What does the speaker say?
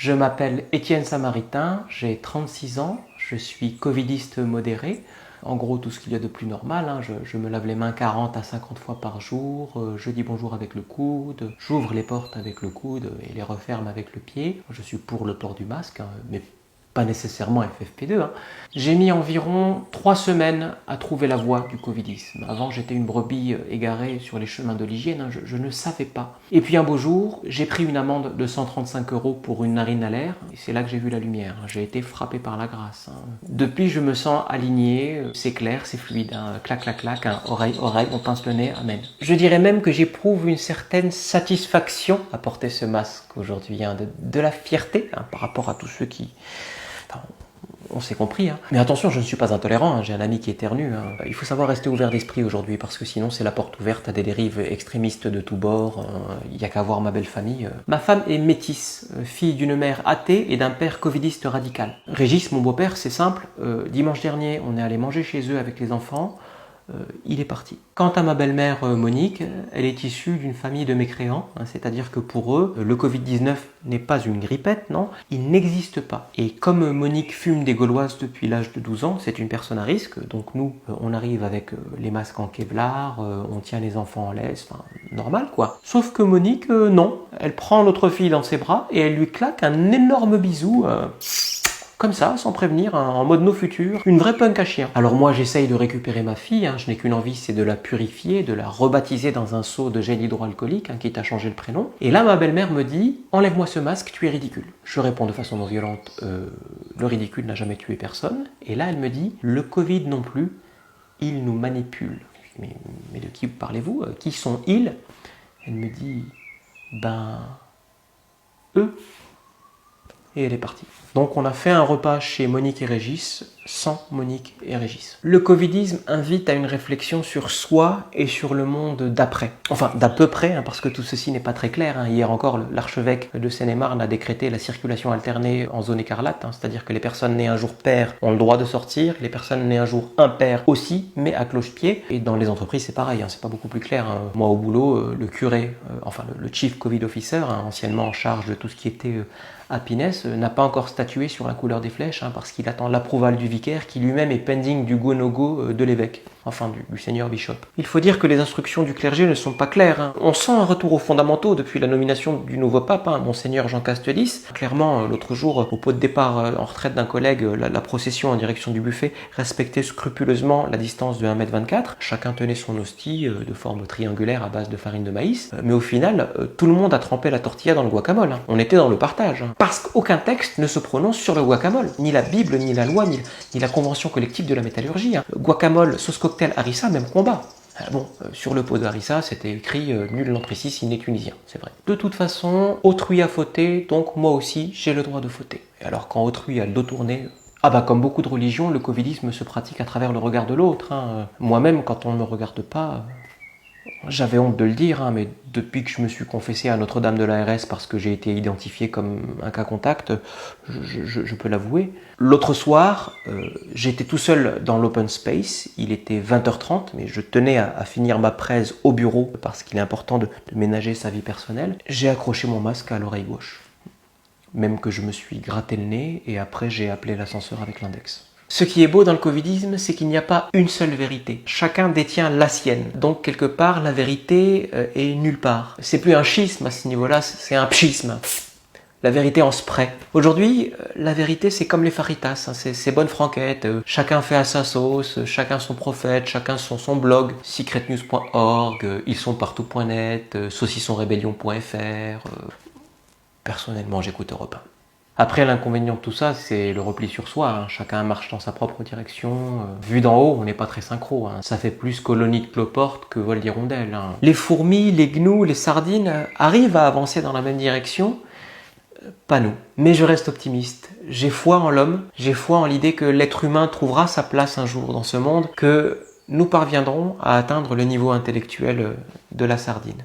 Je m'appelle Étienne Samaritain, j'ai 36 ans, je suis covidiste modéré. En gros, tout ce qu'il y a de plus normal, hein. Je me lave les mains 40 à 50 fois par jour, je dis bonjour avec le coude, j'ouvre les portes avec le coude et les referme avec le pied. Je suis pour le port du masque, hein, mais pas nécessairement FFP2. Hein. J'ai mis environ 3 semaines à trouver la voie du covidisme. Avant, j'étais une brebis égarée sur les chemins de l'hygiène, hein, je ne savais pas. Et puis un beau jour, j'ai pris une amende de 135 € pour une narine à l'air, et c'est là que j'ai vu la lumière. J'ai été frappé par la grâce. Hein. Depuis, je me sens aligné, c'est clair, c'est fluide. Hein. Clac, clac, clac, hein. Oreille, oreille, on pince le nez, amen. Je dirais même que j'éprouve une certaine satisfaction à porter ce masque aujourd'hui, hein, de la fierté hein, par rapport à tous ceux qui... Enfin, on s'est compris, hein. Mais attention, je ne suis pas intolérant, hein. J'ai un ami qui éternue. Hein. Il faut savoir rester ouvert d'esprit aujourd'hui, parce que sinon c'est la porte ouverte à des dérives extrémistes de tous bords. Il n'y a qu'à voir ma belle famille. Ma femme est métisse, fille d'une mère athée et d'un père covidiste radical. Régis, mon beau-père, c'est simple. Dimanche dernier, on est allé manger chez eux avec les enfants. Il est parti. Quant à ma belle-mère Monique, elle est issue d'une famille de mécréants, hein, c'est-à-dire que pour eux, le Covid-19 n'est pas une grippette, non, il n'existe pas. Et comme Monique fume des gauloises depuis l'âge de 12 ans, c'est une personne à risque, donc nous, on arrive avec les masques en Kevlar, on tient les enfants en laisse, enfin, normal quoi. Sauf que Monique, non, elle prend notre fille dans ses bras et elle lui claque un énorme bisou, comme ça, sans prévenir, hein, en mode no futur, une vraie punk à chien. Alors moi, j'essaye de récupérer ma fille, hein, je n'ai qu'une envie, c'est de la purifier, de la rebaptiser dans un seau de gel hydroalcoolique, hein, quitte à changer le prénom. Et là, ma belle-mère me dit « Enlève-moi ce masque, tu es ridicule ». Je réponds de façon non violente le ridicule n'a jamais tué personne ». Et là, elle me dit « Le Covid non plus, il nous manipule ». Mais de qui parlez-vous? Qui sont ils? Elle me dit « Ben... eux ». Et elle est partie. Donc on a fait un repas chez Monique et Régis, sans Monique et Régis. Le covidisme invite à une réflexion sur soi et sur le monde d'après. Enfin, d'à peu près, hein, parce que tout ceci n'est pas très clair. Hein. Hier encore, l'archevêque de Seine-et-Marne a décrété la circulation alternée en zone écarlate, hein, c'est-à-dire que les personnes nées un jour pair ont le droit de sortir, les personnes nées un jour impair aussi, mais à cloche-pied. Et dans les entreprises, c'est pareil, hein, c'est pas beaucoup plus clair. Hein. Moi, au boulot, le curé, le Chief Covid Officer, hein, anciennement en charge de tout ce qui était happiness, n'a pas encore statué sur la couleur des flèches, hein, parce qu'il attend l'approuval du vicaire qui lui-même est pending du go-no-go de l'évêque, enfin du seigneur bishop. Il faut dire que les instructions du clergé ne sont pas claires. Hein. On sent un retour aux fondamentaux depuis la nomination du nouveau pape, hein, monseigneur Jean Castellis. Clairement, l'autre jour, au pot de départ en retraite d'un collègue, la procession en direction du buffet respectait scrupuleusement la distance de 1,24 m. Chacun tenait son hostie de forme triangulaire à base de farine de maïs. Mais au final, tout le monde a trempé la tortilla dans le guacamole. Hein. On était dans le partage. Hein. Parce qu'aucun texte ne se prononce sur le guacamole. Ni la Bible, ni la loi, ni la convention collective de la métallurgie. Hein. Guacamole, sauce cocktail, harissa, même combat. Bon, sur le pot de harissa, c'était écrit « Nul n'entre ici s'il n'est tunisien », c'est vrai. De toute façon, autrui a fauté, donc moi aussi, j'ai le droit de fauter. Et alors quand autrui a le dos tourné... Ah bah comme beaucoup de religions, le covidisme se pratique à travers le regard de l'autre. Hein. Moi-même, quand on ne me regarde pas... J'avais honte de le dire, hein, mais depuis que je me suis confessé à Notre-Dame de l'ARS parce que j'ai été identifié comme un cas contact, je peux l'avouer. L'autre soir, j'étais tout seul dans l'open space, il était 20h30, mais je tenais à finir ma presse au bureau parce qu'il est important de ménager sa vie personnelle. J'ai accroché mon masque à l'oreille gauche, même que je me suis gratté le nez et après j'ai appelé l'ascenseur avec l'index. Ce qui est beau dans le covidisme, c'est qu'il n'y a pas une seule vérité. Chacun détient la sienne. Donc, quelque part, la vérité est nulle part. C'est plus un schisme à ce niveau-là, c'est un pschisme. La vérité en spray. Aujourd'hui, la vérité, c'est comme les faritas, hein, c'est bonne franquette. Chacun fait à sa sauce, chacun son prophète, chacun son blog. secretnews.org, ilssonpartout.net, saucissonrebellion.fr. Personnellement, j'écoute Europe 1. Après, l'inconvénient de tout ça, c'est le repli sur soi. Hein. Chacun marche dans sa propre direction. Vu d'en haut, on n'est pas très synchro. Hein. Ça fait plus colonie de cloporte que vol d'hirondelle. Hein. Les fourmis, les gnous, les sardines arrivent à avancer dans la même direction. Pas nous. Mais je reste optimiste. J'ai foi en l'homme. J'ai foi en l'idée que l'être humain trouvera sa place un jour dans ce monde, que nous parviendrons à atteindre le niveau intellectuel de la sardine.